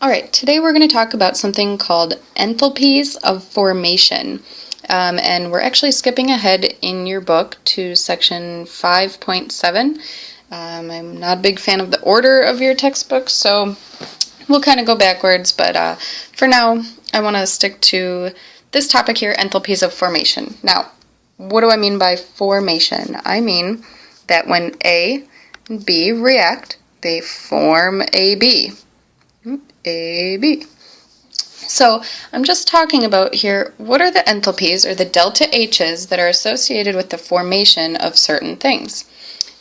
Alright, today we're going to talk about something called enthalpies of formation. And we're actually skipping ahead in your book to section 5.7. I'm not a big fan of the order of your textbook, so we'll kind of go backwards, but for now I want to stick to this topic here, enthalpies of formation. Now, what do I mean by formation? I mean that when A and B react, they form AB. AB. So I'm just talking about here, what are the enthalpies or the delta H's that are associated with the formation of certain things?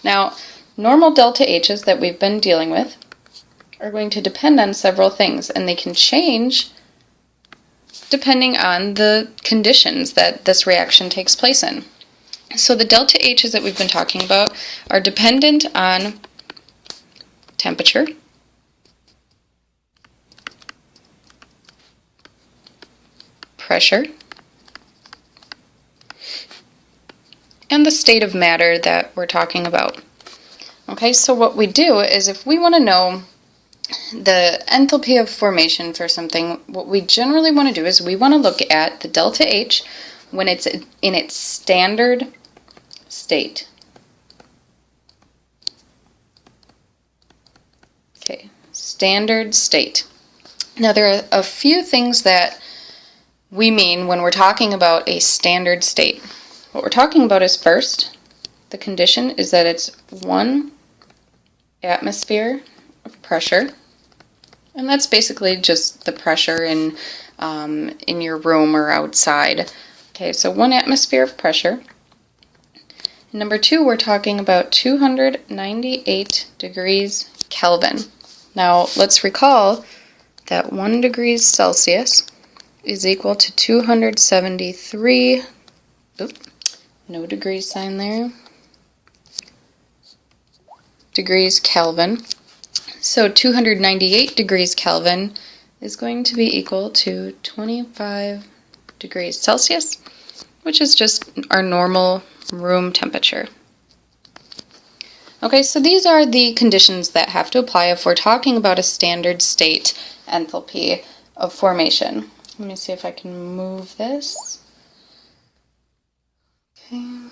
Now, normal delta H's that we've been dealing with are going to depend on several things, and they can change depending on the conditions that this reaction takes place in. So the delta H's that we've been talking about are dependent on temperature, pressure, and the state of matter that we're talking about. Okay, so what we do is if we want to know the enthalpy of formation for something, what we generally want to do is we want to look at the delta H when it's in its standard state. Okay, standard state. Now there are a few things that we mean when we're talking about a standard state. What we're talking about is first, the condition is that it's 1 atmosphere of pressure, and that's basically just the pressure in your room or outside. Okay, so 1 atmosphere of pressure. Number 2, we're talking about 298 degrees Kelvin. Now, let's recall that 1 degrees Celsius is equal to 273, no degrees sign there, degrees Kelvin. So 298 degrees Kelvin is going to be equal to 25 degrees Celsius, which is just our normal room temperature. Okay, so these are the conditions that have to apply if we're talking about a standard state enthalpy of formation. Let me see if I can move this. Okay.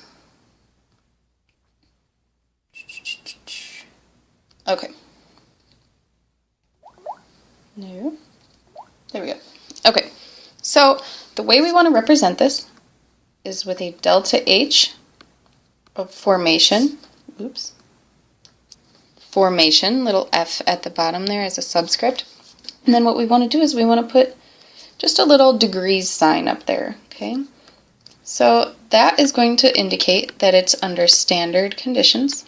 Okay. No. There we go. Okay. So the way we want to represent this is with a delta H of formation. Oops. Formation, little f at the bottom there as a subscript. And then what we want to do is we want to put just a little degrees sign up there, okay? So that is going to indicate that it's under standard conditions.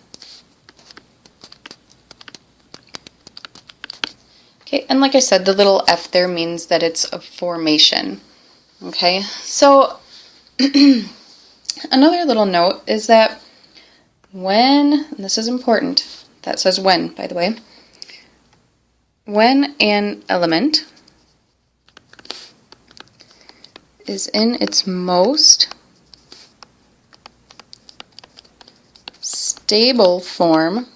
Okay, and like I said, the little f there means that it's a formation, okay? So another little note is that when, and this is important, that says when, by the way, when an element is in its most stable form,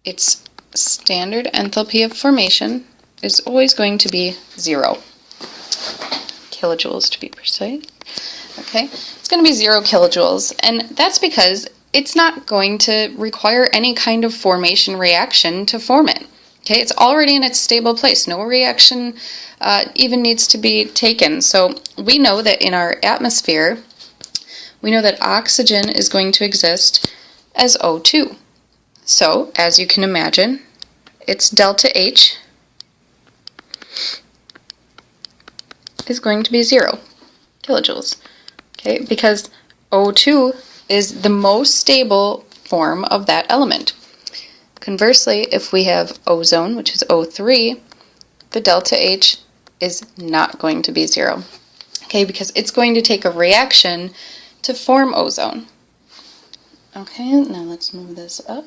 its standard enthalpy of formation is always going to be 0. Kilojoules to be precise. Okay, it's going to be 0 kilojoules, and that's because it's not going to require any kind of formation reaction to form it. Okay, it's already in its stable place. No reaction even needs to be taken. So we know that in our atmosphere, we know that oxygen is going to exist as O2. So, as you can imagine, its delta H is going to be 0 kilojoules. Okay, because O2 is the most stable form of that element. Conversely, if we have ozone, which is O3, the delta H is not going to be 0. Okay, because it's going to take a reaction to form ozone. Okay, now let's move this up.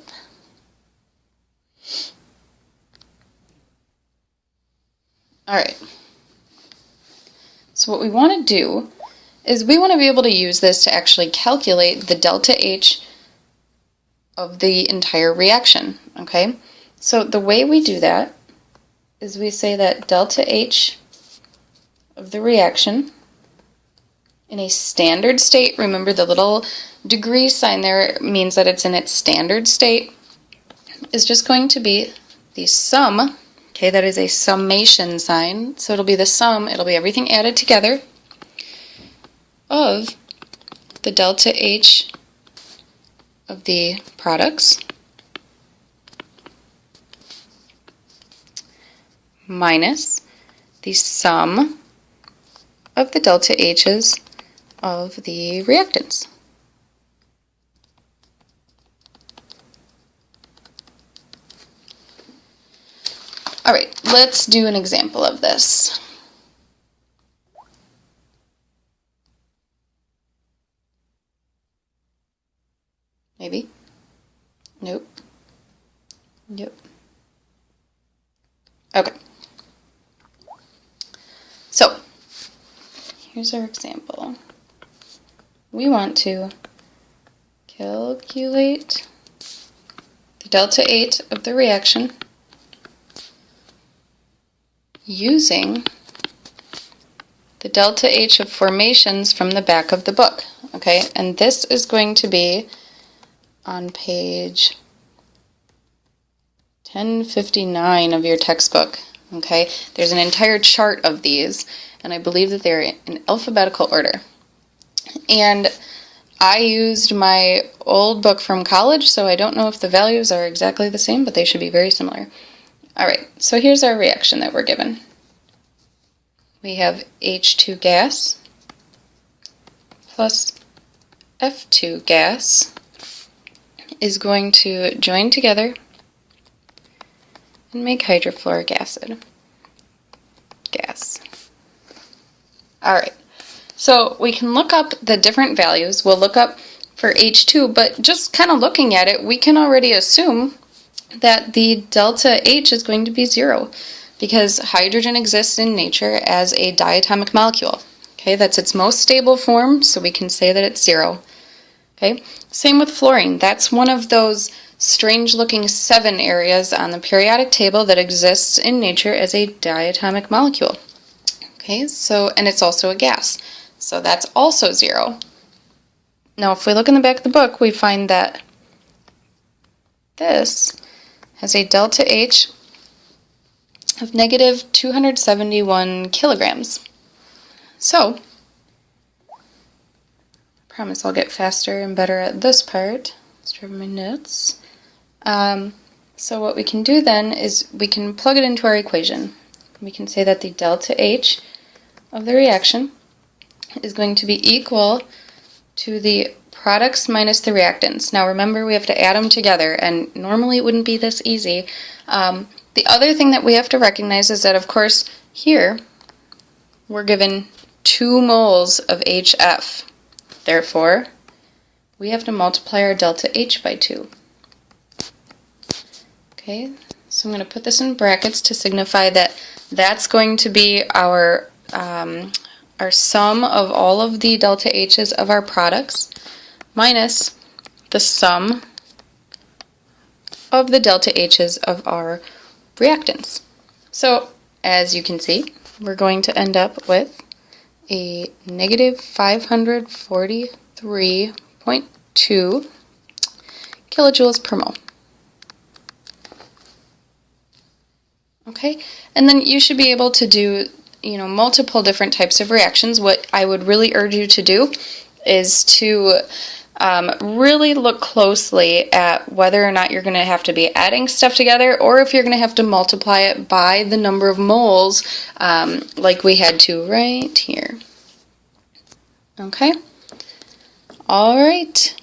Alright. So what we want to do is we want to be able to use this to actually calculate the delta H of the entire reaction, okay? So the way we do that is we say that delta H of the reaction in a standard state, remember the little degree sign there means that it's in its standard state, is just going to be the sum, okay, that is a summation sign, so it'll be the sum, it'll be everything added together of the delta H of the products minus the sum of the delta H's of the reactants. All right, let's do an example of this. Maybe? Nope. Yep. Okay. So, here's our example. We want to calculate the delta H of the reaction using the delta H of formations from the back of the book, okay? And this is going to be on page 1059 of your textbook, okay? There's an entire chart of these, and I believe that they're in alphabetical order. And I used my old book from college, so I don't know if the values are exactly the same, but they should be very similar. Alright, so here's our reaction that we're given. We have H2 gas plus F2 gas is going to join together and make hydrofluoric acid gas. Alright, so we can look up the different values. We'll look up for H2, but just kind of looking at it, we can already assume that the delta H is going to be 0 because hydrogen exists in nature as a diatomic molecule. Okay, that's its most stable form, so we can say that it's 0. Okay, same with fluorine. That's one of those strange-looking 7 areas on the periodic table that exists in nature as a diatomic molecule. Okay, so, and it's also a gas, so that's also 0. Now, if we look in the back of the book, we find that this has a delta H of negative 271 kilograms. So, I promise I'll get faster and better at this part. Let's try my notes. So what we can do then is we can plug it into our equation. We can say that the delta H of the reaction is going to be equal to the products minus the reactants. Now remember, we have to add them together, and normally it wouldn't be this easy. The other thing that we have to recognize is that, of course, here we're given 2 moles of HF. Therefore, we have to multiply our delta H by 2. Okay, so I'm going to put this in brackets to signify that that's going to be our sum of all of the delta H's of our products minus the sum of the delta H's of our reactants. So, as you can see, we're going to end up with a negative 543.2 kilojoules per mole. Okay, and then you should be able to do, multiple different types of reactions. What I would really urge you to do is to really look closely at whether or not you're going to have to be adding stuff together, or if you're going to have to multiply it by the number of moles, like we had to right here. Okay? All right.